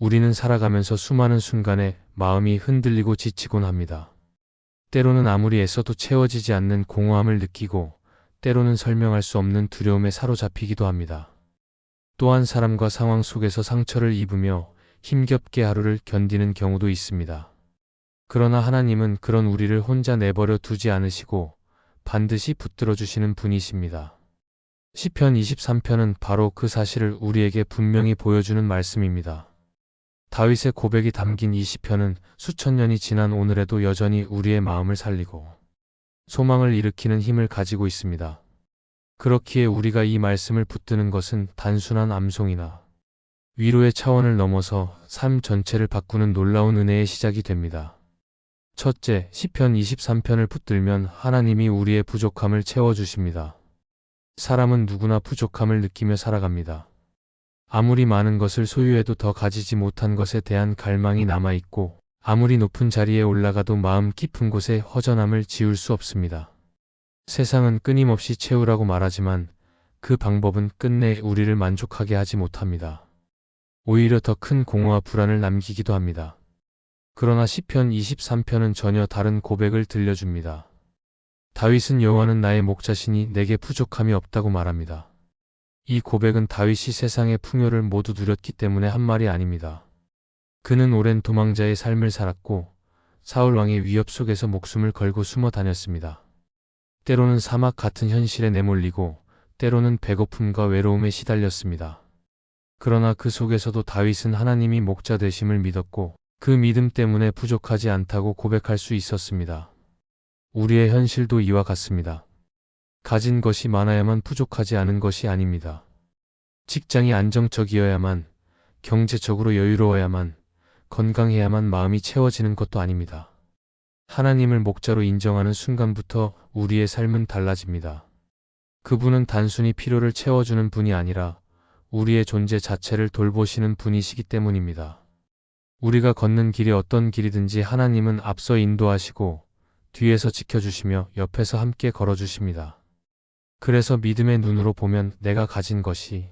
우리는 살아가면서 수많은 순간에 마음이 흔들리고 지치곤 합니다. 때로는 아무리 애써도 채워지지 않는 공허함을 느끼고 때로는 설명할 수 없는 두려움에 사로잡히기도 합니다. 또한 사람과 상황 속에서 상처를 입으며 힘겹게 하루를 견디는 경우도 있습니다. 그러나 하나님은 그런 우리를 혼자 내버려 두지 않으시고 반드시 붙들어 주시는 분이십니다. 시편 23편은 바로 그 사실을 우리에게 분명히 보여주는 말씀입니다. 다윗의 고백이 담긴 이 시편은 수천 년이 지난 오늘에도 여전히 우리의 마음을 살리고 소망을 일으키는 힘을 가지고 있습니다. 그렇기에 우리가 이 말씀을 붙드는 것은 단순한 암송이나 위로의 차원을 넘어서 삶 전체를 바꾸는 놀라운 은혜의 시작이 됩니다. 첫째, 시편 23편을 붙들면 하나님이 우리의 부족함을 채워주십니다. 사람은 누구나 부족함을 느끼며 살아갑니다. 아무리 많은 것을 소유해도 더 가지지 못한 것에 대한 갈망이 남아있고 아무리 높은 자리에 올라가도 마음 깊은 곳에 허전함을 지울 수 없습니다. 세상은 끊임없이 채우라고 말하지만 그 방법은 끝내 우리를 만족하게 하지 못합니다. 오히려 더 큰 공허와 불안을 남기기도 합니다. 그러나 시편 23편은 전혀 다른 고백을 들려줍니다. 다윗은 여호와는 나의 목자시니 내게 부족함이 없다고 말합니다. 이 고백은 다윗이 세상의 풍요를 모두 누렸기 때문에 한 말이 아닙니다. 그는 오랜 도망자의 삶을 살았고 사울 왕의 위협 속에서 목숨을 걸고 숨어 다녔습니다. 때로는 사막 같은 현실에 내몰리고 때로는 배고픔과 외로움에 시달렸습니다. 그러나 그 속에서도 다윗은 하나님이 목자 되심을 믿었고 그 믿음 때문에 부족하지 않다고 고백할 수 있었습니다. 우리의 현실도 이와 같습니다. 가진 것이 많아야만 부족하지 않은 것이 아닙니다. 직장이 안정적이어야만, 경제적으로 여유로워야만, 건강해야만 마음이 채워지는 것도 아닙니다. 하나님을 목자로 인정하는 순간부터 우리의 삶은 달라집니다. 그분은 단순히 필요를 채워주는 분이 아니라 우리의 존재 자체를 돌보시는 분이시기 때문입니다. 우리가 걷는 길이 어떤 길이든지 하나님은 앞서 인도하시고 뒤에서 지켜주시며 옆에서 함께 걸어주십니다. 그래서 믿음의 눈으로 보면 내가 가진 것이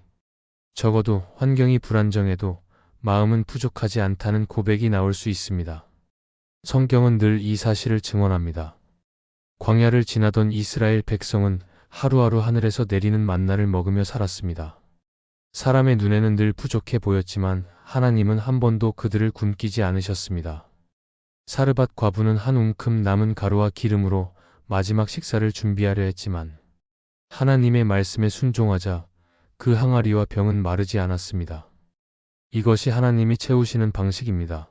적어도 환경이 불안정해도 마음은 부족하지 않다는 고백이 나올 수 있습니다. 성경은 늘 이 사실을 증언합니다. 광야를 지나던 이스라엘 백성은 하루하루 하늘에서 내리는 만나를 먹으며 살았습니다. 사람의 눈에는 늘 부족해 보였지만 하나님은 한 번도 그들을 굶기지 않으셨습니다. 사르밧 과부는 한 움큼 남은 가루와 기름으로 마지막 식사를 준비하려 했지만 하나님의 말씀에 순종하자 그 항아리와 병은 마르지 않았습니다. 이것이 하나님이 채우시는 방식입니다.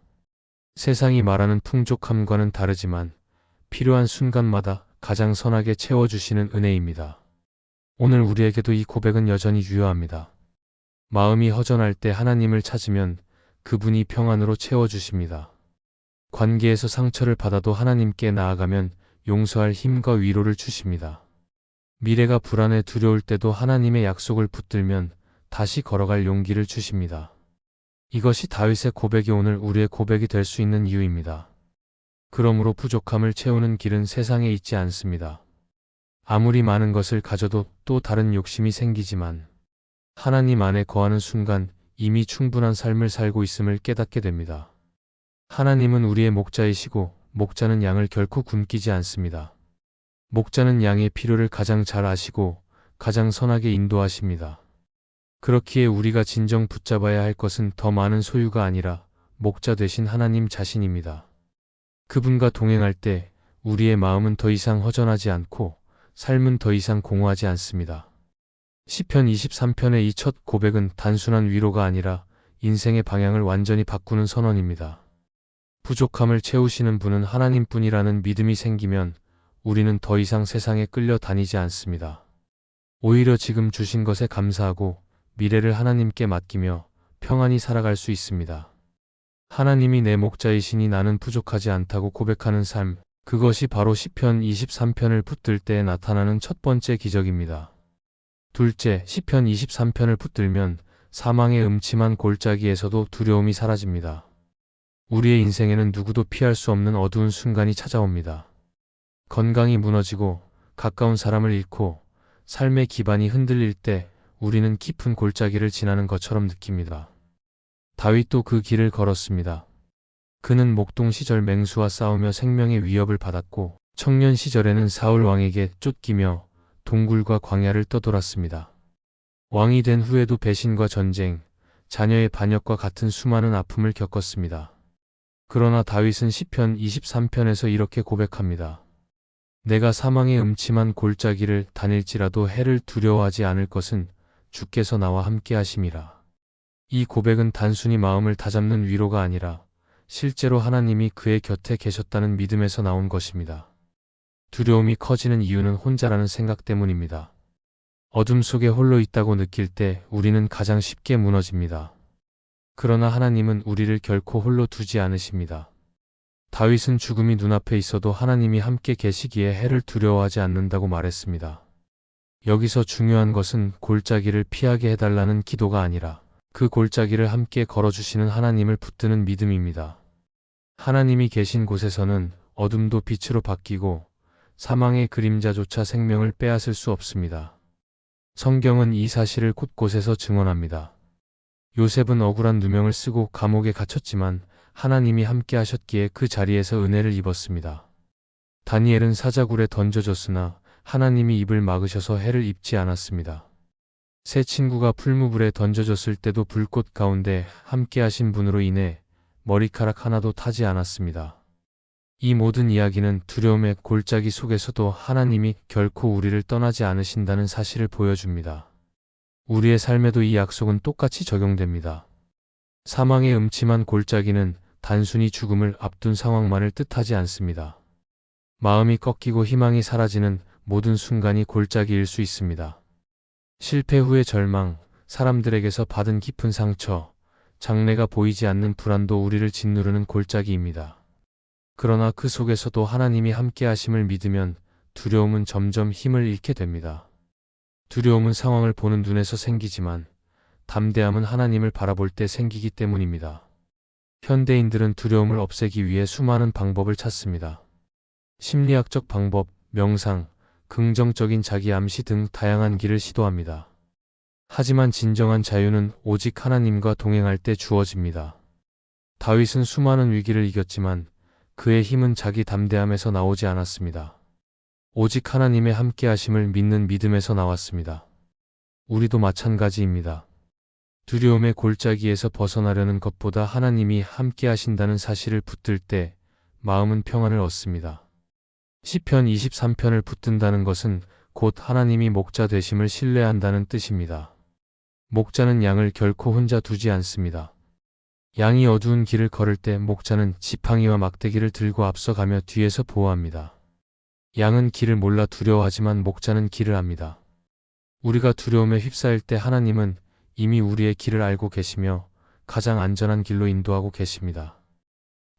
세상이 말하는 풍족함과는 다르지만 필요한 순간마다 가장 선하게 채워주시는 은혜입니다. 오늘 우리에게도 이 고백은 여전히 유효합니다. 마음이 허전할 때 하나님을 찾으면 그분이 평안으로 채워주십니다. 관계에서 상처를 받아도 하나님께 나아가면 용서할 힘과 위로를 주십니다. 미래가 불안해 두려울 때도 하나님의 약속을 붙들면 다시 걸어갈 용기를 주십니다. 이것이 다윗의 고백이 오늘 우리의 고백이 될 수 있는 이유입니다. 그러므로 부족함을 채우는 길은 세상에 있지 않습니다. 아무리 많은 것을 가져도 또 다른 욕심이 생기지만 하나님 안에 거하는 순간 이미 충분한 삶을 살고 있음을 깨닫게 됩니다. 하나님은 우리의 목자이시고 목자는 양을 결코 굶기지 않습니다. 목자는 양의 필요를 가장 잘 아시고 가장 선하게 인도하십니다. 그렇기에 우리가 진정 붙잡아야 할 것은 더 많은 소유가 아니라 목자 되신 하나님 자신입니다. 그분과 동행할 때 우리의 마음은 더 이상 허전하지 않고 삶은 더 이상 공허하지 않습니다. 시편 23편의 이 첫 고백은 단순한 위로가 아니라 인생의 방향을 완전히 바꾸는 선언입니다. 부족함을 채우시는 분은 하나님뿐이라는 믿음이 생기면 우리는 더 이상 세상에 끌려 다니지 않습니다. 오히려 지금 주신 것에 감사하고 미래를 하나님께 맡기며 평안히 살아갈 수 있습니다. 하나님이 내 목자이시니 나는 부족하지 않다고 고백하는 삶, 그것이 바로 시편 23편을 붙들 때 나타나는 첫 번째 기적입니다. 둘째, 시편 23편을 붙들면 사망의 음침한 골짜기에서도 두려움이 사라집니다. 우리의 인생에는 누구도 피할 수 없는 어두운 순간이 찾아옵니다. 건강이 무너지고 가까운 사람을 잃고 삶의 기반이 흔들릴 때 우리는 깊은 골짜기를 지나는 것처럼 느낍니다. 다윗도 그 길을 걸었습니다. 그는 목동 시절 맹수와 싸우며 생명의 위협을 받았고 청년 시절에는 사울 왕에게 쫓기며 동굴과 광야를 떠돌았습니다. 왕이 된 후에도 배신과 전쟁, 자녀의 반역과 같은 수많은 아픔을 겪었습니다. 그러나 다윗은 시편 23편에서 이렇게 고백합니다. 내가 사망의 음침한 골짜기를 다닐지라도 해를 두려워하지 않을 것은 주께서 나와 함께 하심이라. 이 고백은 단순히 마음을 다잡는 위로가 아니라 실제로 하나님이 그의 곁에 계셨다는 믿음에서 나온 것입니다. 두려움이 커지는 이유는 혼자라는 생각 때문입니다. 어둠 속에 홀로 있다고 느낄 때 우리는 가장 쉽게 무너집니다. 그러나 하나님은 우리를 결코 홀로 두지 않으십니다. 다윗은 죽음이 눈앞에 있어도 하나님이 함께 계시기에 해를 두려워하지 않는다고 말했습니다. 여기서 중요한 것은 골짜기를 피하게 해달라는 기도가 아니라 그 골짜기를 함께 걸어주시는 하나님을 붙드는 믿음입니다. 하나님이 계신 곳에서는 어둠도 빛으로 바뀌고 사망의 그림자조차 생명을 빼앗을 수 없습니다. 성경은 이 사실을 곳곳에서 증언합니다. 요셉은 억울한 누명을 쓰고 감옥에 갇혔지만 하나님이 함께 하셨기에 그 자리에서 은혜를 입었습니다. 다니엘은 사자굴에 던져졌으나 하나님이 입을 막으셔서 해를 입지 않았습니다. 세 친구가 풀무불에 던져졌을 때도 불꽃 가운데 함께 하신 분으로 인해 머리카락 하나도 타지 않았습니다. 이 모든 이야기는 두려움의 골짜기 속에서도 하나님이 결코 우리를 떠나지 않으신다는 사실을 보여줍니다. 우리의 삶에도 이 약속은 똑같이 적용됩니다. 사망의 음침한 골짜기는 단순히 죽음을 앞둔 상황만을 뜻하지 않습니다. 마음이 꺾이고 희망이 사라지는 모든 순간이 골짜기일 수 있습니다. 실패 후의 절망, 사람들에게서 받은 깊은 상처, 장래가 보이지 않는 불안도 우리를 짓누르는 골짜기입니다. 그러나 그 속에서도 하나님이 함께 하심을 믿으면 두려움은 점점 힘을 잃게 됩니다. 두려움은 상황을 보는 눈에서 생기지만 담대함은 하나님을 바라볼 때 생기기 때문입니다. 현대인들은 두려움을 없애기 위해 수많은 방법을 찾습니다. 심리학적 방법, 명상, 긍정적인 자기 암시 등 다양한 길을 시도합니다. 하지만 진정한 자유는 오직 하나님과 동행할 때 주어집니다. 다윗은 수많은 위기를 이겼지만 그의 힘은 자기 담대함에서 나오지 않았습니다. 오직 하나님의 함께하심을 믿는 믿음에서 나왔습니다. 우리도 마찬가지입니다. 두려움의 골짜기에서 벗어나려는 것보다 하나님이 함께하신다는 사실을 붙들 때 마음은 평안을 얻습니다. 시편 23편을 붙든다는 것은 곧 하나님이 목자 되심을 신뢰한다는 뜻입니다. 목자는 양을 결코 혼자 두지 않습니다. 양이 어두운 길을 걸을 때 목자는 지팡이와 막대기를 들고 앞서가며 뒤에서 보호합니다. 양은 길을 몰라 두려워하지만 목자는 길을 압니다. 우리가 두려움에 휩싸일 때 하나님은 이미 우리의 길을 알고 계시며 가장 안전한 길로 인도하고 계십니다.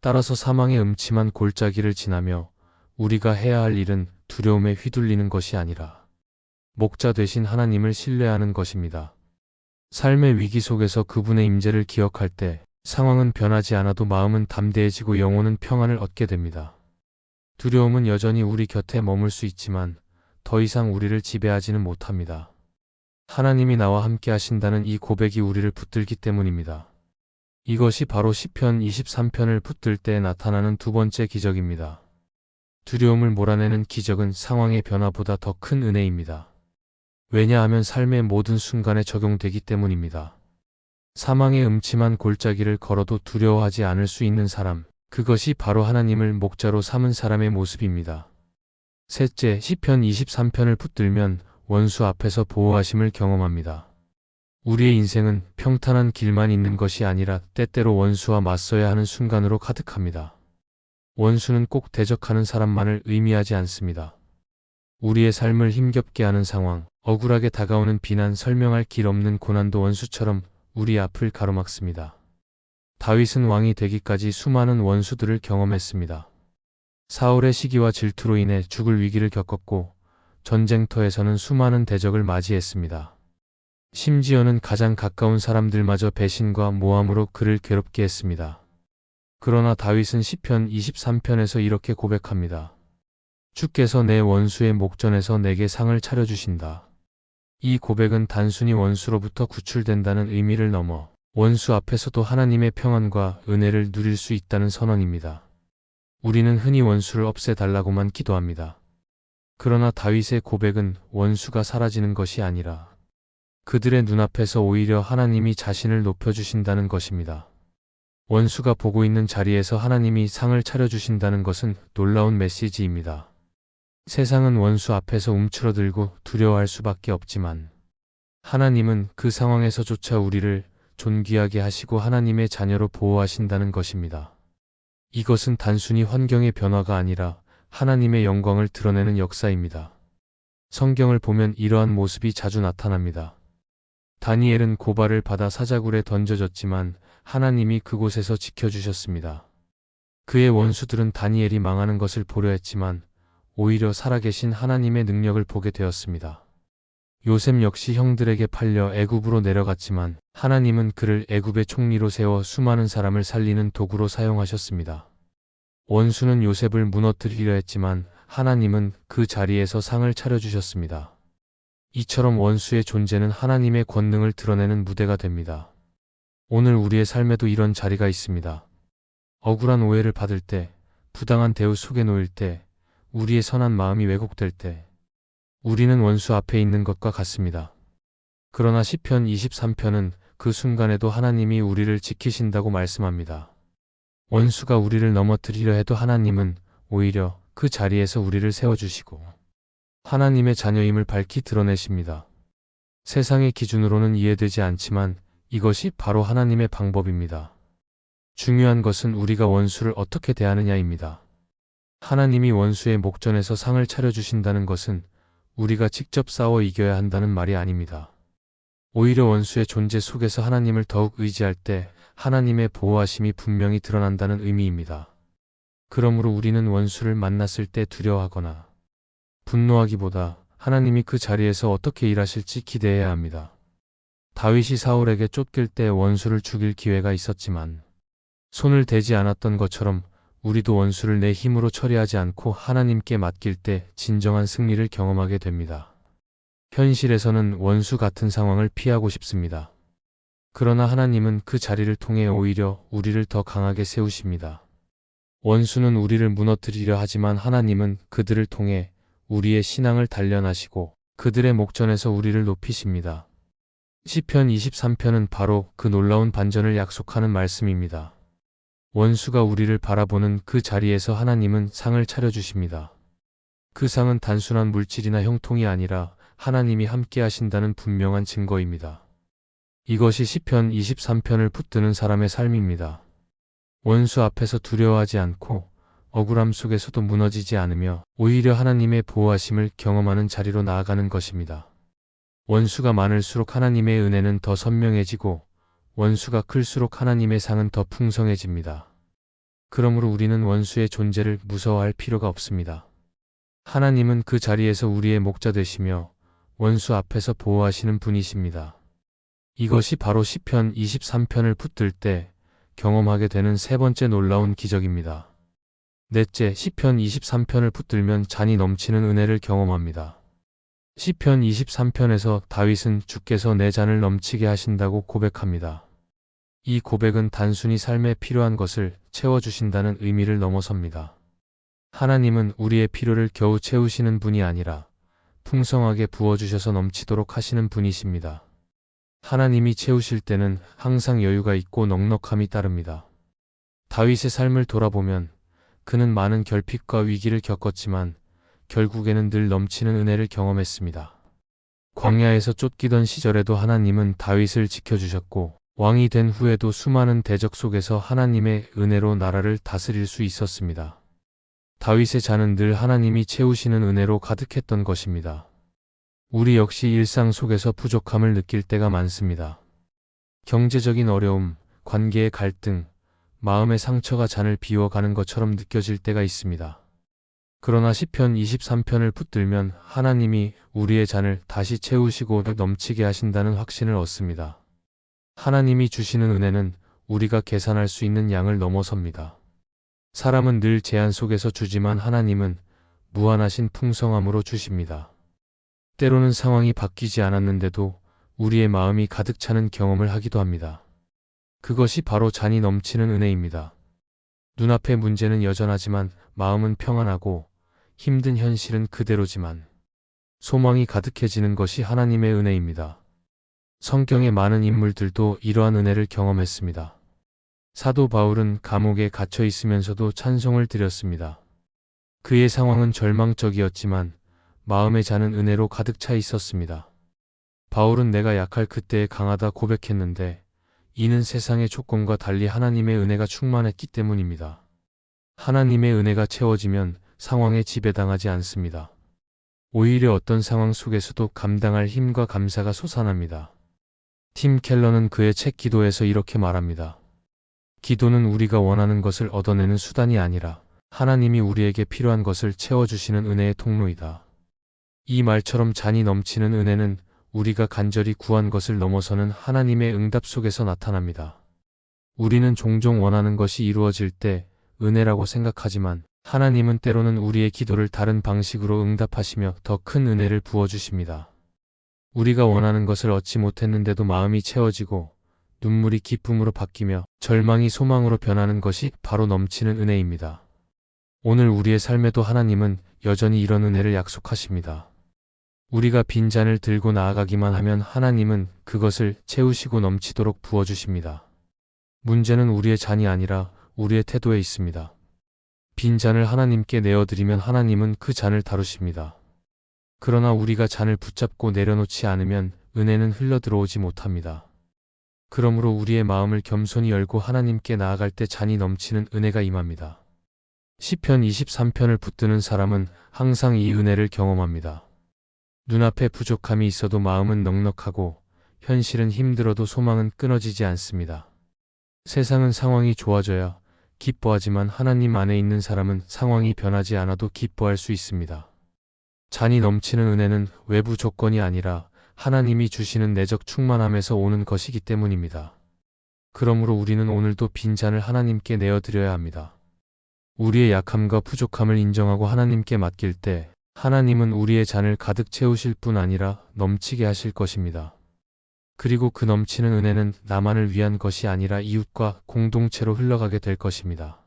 따라서 사망의 음침한 골짜기를 지나며 우리가 해야 할 일은 두려움에 휘둘리는 것이 아니라 목자 되신 하나님을 신뢰하는 것입니다. 삶의 위기 속에서 그분의 임재를 기억할 때 상황은 변하지 않아도 마음은 담대해지고 영혼은 평안을 얻게 됩니다. 두려움은 여전히 우리 곁에 머물 수 있지만 더 이상 우리를 지배하지는 못합니다. 하나님이 나와 함께 하신다는 이 고백이 우리를 붙들기 때문입니다. 이것이 바로 시편 23편을 붙들 때 나타나는 두 번째 기적입니다. 두려움을 몰아내는 기적은 상황의 변화보다 더 큰 은혜입니다. 왜냐하면 삶의 모든 순간에 적용되기 때문입니다. 사망의 음침한 골짜기를 걸어도 두려워하지 않을 수 있는 사람, 그것이 바로 하나님을 목자로 삼은 사람의 모습입니다. 셋째, 시편 23편을 붙들면 원수 앞에서 보호하심을 경험합니다. 우리의 인생은 평탄한 길만 있는 것이 아니라 때때로 원수와 맞서야 하는 순간으로 가득합니다. 원수는 꼭 대적하는 사람만을 의미하지 않습니다. 우리의 삶을 힘겹게 하는 상황, 억울하게 다가오는 비난, 설명할 길 없는 고난도 원수처럼 우리 앞을 가로막습니다. 다윗은 왕이 되기까지 수많은 원수들을 경험했습니다. 사울의 시기와 질투로 인해 죽을 위기를 겪었고 전쟁터에서는 수많은 대적을 맞이했습니다. 심지어는 가장 가까운 사람들마저 배신과 모함으로 그를 괴롭게 했습니다. 그러나 다윗은 시편 23편에서 이렇게 고백합니다. 주께서 내 원수의 목전에서 내게 상을 차려주신다. 이 고백은 단순히 원수로부터 구출된다는 의미를 넘어 원수 앞에서도 하나님의 평안과 은혜를 누릴 수 있다는 선언입니다. 우리는 흔히 원수를 없애달라고만 기도합니다. 그러나 다윗의 고백은 원수가 사라지는 것이 아니라 그들의 눈앞에서 오히려 하나님이 자신을 높여주신다는 것입니다. 원수가 보고 있는 자리에서 하나님이 상을 차려주신다는 것은 놀라운 메시지입니다. 세상은 원수 앞에서 움츠러들고 두려워할 수밖에 없지만 하나님은 그 상황에서조차 우리를 존귀하게 하시고 하나님의 자녀로 보호하신다는 것입니다. 이것은 단순히 환경의 변화가 아니라 하나님의 영광을 드러내는 역사입니다. 성경을 보면 이러한 모습이 자주 나타납니다. 다니엘은 고발을 받아 사자굴에 던져졌지만 하나님이 그곳에서 지켜주셨습니다. 그의 원수들은 다니엘이 망하는 것을 보려 했지만 오히려 살아계신 하나님의 능력을 보게 되었습니다. 요셉 역시 형들에게 팔려 애굽으로 내려갔지만 하나님은 그를 애굽의 총리로 세워 수많은 사람을 살리는 도구로 사용하셨습니다. 원수는 요셉을 무너뜨리려 했지만 하나님은 그 자리에서 상을 차려주셨습니다. 이처럼 원수의 존재는 하나님의 권능을 드러내는 무대가 됩니다. 오늘 우리의 삶에도 이런 자리가 있습니다. 억울한 오해를 받을 때, 부당한 대우 속에 놓일 때, 우리의 선한 마음이 왜곡될 때, 우리는 원수 앞에 있는 것과 같습니다. 그러나 시편 23편은 그 순간에도 하나님이 우리를 지키신다고 말씀합니다. 원수가 우리를 넘어뜨리려 해도 하나님은 오히려 그 자리에서 우리를 세워주시고 하나님의 자녀임을 밝히 드러내십니다. 세상의 기준으로는 이해되지 않지만 이것이 바로 하나님의 방법입니다. 중요한 것은 우리가 원수를 어떻게 대하느냐입니다. 하나님이 원수의 목전에서 상을 차려주신다는 것은 우리가 직접 싸워 이겨야 한다는 말이 아닙니다. 오히려 원수의 존재 속에서 하나님을 더욱 의지할 때 하나님의 보호하심이 분명히 드러난다는 의미입니다. 그러므로 우리는 원수를 만났을 때 두려워하거나 분노하기보다 하나님이 그 자리에서 어떻게 일하실지 기대해야 합니다. 다윗이 사울에게 쫓길 때 원수를 죽일 기회가 있었지만 손을 대지 않았던 것처럼 우리도 원수를 내 힘으로 처리하지 않고 하나님께 맡길 때 진정한 승리를 경험하게 됩니다. 현실에서는 원수 같은 상황을 피하고 싶습니다. 그러나 하나님은 그 자리를 통해 오히려 우리를 더 강하게 세우십니다. 원수는 우리를 무너뜨리려 하지만 하나님은 그들을 통해 우리의 신앙을 단련하시고 그들의 목전에서 우리를 높이십니다. 시편 23편은 바로 그 놀라운 반전을 약속하는 말씀입니다. 원수가 우리를 바라보는 그 자리에서 하나님은 상을 차려주십니다. 그 상은 단순한 물질이나 형통이 아니라 하나님이 함께 하신다는 분명한 증거입니다. 이것이 시편 23편을 붙드는 사람의 삶입니다. 원수 앞에서 두려워하지 않고 억울함 속에서도 무너지지 않으며 오히려 하나님의 보호하심을 경험하는 자리로 나아가는 것입니다. 원수가 많을수록 하나님의 은혜는 더 선명해지고 원수가 클수록 하나님의 상은 더 풍성해집니다. 그러므로 우리는 원수의 존재를 무서워할 필요가 없습니다. 하나님은 그 자리에서 우리의 목자 되시며 원수 앞에서 보호하시는 분이십니다. 이것이 바로 시편 23편을 붙들 때 경험하게 되는 세 번째 놀라운 기적입니다. 넷째, 시편 23편을 붙들면 잔이 넘치는 은혜를 경험합니다. 시편 23편에서 다윗은 주께서 내 잔을 넘치게 하신다고 고백합니다. 이 고백은 단순히 삶에 필요한 것을 채워주신다는 의미를 넘어섭니다. 하나님은 우리의 필요를 겨우 채우시는 분이 아니라 풍성하게 부어주셔서 넘치도록 하시는 분이십니다. 하나님이 채우실 때는 항상 여유가 있고 넉넉함이 따릅니다. 다윗의 삶을 돌아보면 그는 많은 결핍과 위기를 겪었지만 결국에는 늘 넘치는 은혜를 경험했습니다. 광야에서 쫓기던 시절에도 하나님은 다윗을 지켜주셨고 왕이 된 후에도 수많은 대적 속에서 하나님의 은혜로 나라를 다스릴 수 있었습니다. 다윗의 잔은 늘 하나님이 채우시는 은혜로 가득했던 것입니다. 우리 역시 일상 속에서 부족함을 느낄 때가 많습니다. 경제적인 어려움, 관계의 갈등, 마음의 상처가 잔을 비워가는 것처럼 느껴질 때가 있습니다. 그러나 시편 23편을 붙들면 하나님이 우리의 잔을 다시 채우시고 넘치게 하신다는 확신을 얻습니다. 하나님이 주시는 은혜는 우리가 계산할 수 있는 양을 넘어섭니다. 사람은 늘 제한 속에서 주지만 하나님은 무한하신 풍성함으로 주십니다. 때로는 상황이 바뀌지 않았는데도 우리의 마음이 가득 차는 경험을 하기도 합니다. 그것이 바로 잔이 넘치는 은혜입니다. 눈앞의 문제는 여전하지만 마음은 평안하고 힘든 현실은 그대로지만 소망이 가득해지는 것이 하나님의 은혜입니다. 성경의 많은 인물들도 이러한 은혜를 경험했습니다. 사도 바울은 감옥에 갇혀 있으면서도 찬송을 드렸습니다. 그의 상황은 절망적이었지만 마음의 잔은 은혜로 가득 차 있었습니다. 바울은 내가 약할 그때에 강하다 고백했는데 이는 세상의 조건과 달리 하나님의 은혜가 충만했기 때문입니다. 하나님의 은혜가 채워지면 상황에 지배당하지 않습니다. 오히려 어떤 상황 속에서도 감당할 힘과 감사가 솟아납니다. 팀 켈러는 그의 책 기도에서 이렇게 말합니다. 기도는 우리가 원하는 것을 얻어내는 수단이 아니라 하나님이 우리에게 필요한 것을 채워주시는 은혜의 통로이다. 이 말처럼 잔이 넘치는 은혜는 우리가 간절히 구한 것을 넘어서는 하나님의 응답 속에서 나타납니다. 우리는 종종 원하는 것이 이루어질 때 은혜라고 생각하지만 하나님은 때로는 우리의 기도를 다른 방식으로 응답하시며 더 큰 은혜를 부어주십니다. 우리가 원하는 것을 얻지 못했는데도 마음이 채워지고 눈물이 기쁨으로 바뀌며 절망이 소망으로 변하는 것이 바로 넘치는 은혜입니다. 오늘 우리의 삶에도 하나님은 여전히 이런 은혜를 약속하십니다. 우리가 빈잔을 들고 나아가기만 하면 하나님은 그것을 채우시고 넘치도록 부어주십니다. 문제는 우리의 잔이 아니라 우리의 태도에 있습니다. 빈잔을 하나님께 내어드리면 하나님은 그 잔을 다루십니다. 그러나 우리가 잔을 붙잡고 내려놓지 않으면 은혜는 흘러들어오지 못합니다. 그러므로 우리의 마음을 겸손히 열고 하나님께 나아갈 때 잔이 넘치는 은혜가 임합니다. 시편 23편을 붙드는 사람은 항상 이 은혜를 경험합니다. 눈앞에 부족함이 있어도 마음은 넉넉하고 현실은 힘들어도 소망은 끊어지지 않습니다. 세상은 상황이 좋아져야 기뻐하지만 하나님 안에 있는 사람은 상황이 변하지 않아도 기뻐할 수 있습니다. 잔이 넘치는 은혜는 외부 조건이 아니라 하나님이 주시는 내적 충만함에서 오는 것이기 때문입니다. 그러므로 우리는 오늘도 빈잔을 하나님께 내어드려야 합니다. 우리의 약함과 부족함을 인정하고 하나님께 맡길 때 하나님은 우리의 잔을 가득 채우실 뿐 아니라 넘치게 하실 것입니다. 그리고 그 넘치는 은혜는 나만을 위한 것이 아니라 이웃과 공동체로 흘러가게 될 것입니다.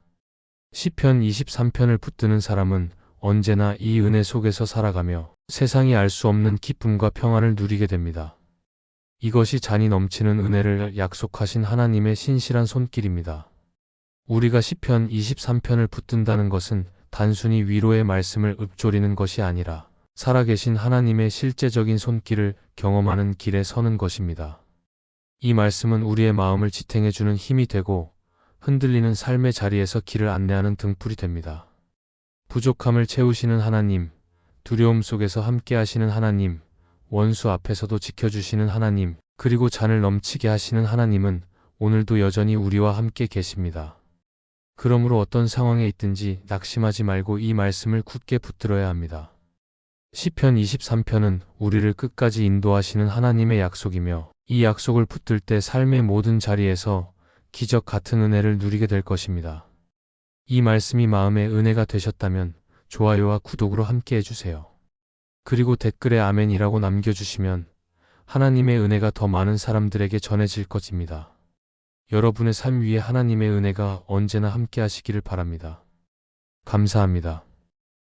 시편 23편을 붙드는 사람은 언제나 이 은혜 속에서 살아가며 세상이 알 수 없는 기쁨과 평안을 누리게 됩니다. 이것이 잔이 넘치는 은혜를 약속하신 하나님의 신실한 손길입니다. 우리가 시편 23편을 붙든다는 것은 단순히 위로의 말씀을 읊조리는 것이 아니라 살아계신 하나님의 실제적인 손길을 경험하는 길에 서는 것입니다. 이 말씀은 우리의 마음을 지탱해주는 힘이 되고 흔들리는 삶의 자리에서 길을 안내하는 등불이 됩니다. 부족함을 채우시는 하나님, 두려움 속에서 함께 하시는 하나님, 원수 앞에서도 지켜주시는 하나님, 그리고 잔을 넘치게 하시는 하나님은 오늘도 여전히 우리와 함께 계십니다. 그러므로 어떤 상황에 있든지 낙심하지 말고 이 말씀을 굳게 붙들어야 합니다. 시편 23편은 우리를 끝까지 인도하시는 하나님의 약속이며 이 약속을 붙들 때 삶의 모든 자리에서 기적 같은 은혜를 누리게 될 것입니다. 이 말씀이 마음의 은혜가 되셨다면 좋아요와 구독으로 함께 해주세요. 그리고 댓글에 아멘이라고 남겨주시면 하나님의 은혜가 더 많은 사람들에게 전해질 것입니다. 여러분의 삶 위에 하나님의 은혜가 언제나 함께 하시기를 바랍니다. 감사합니다.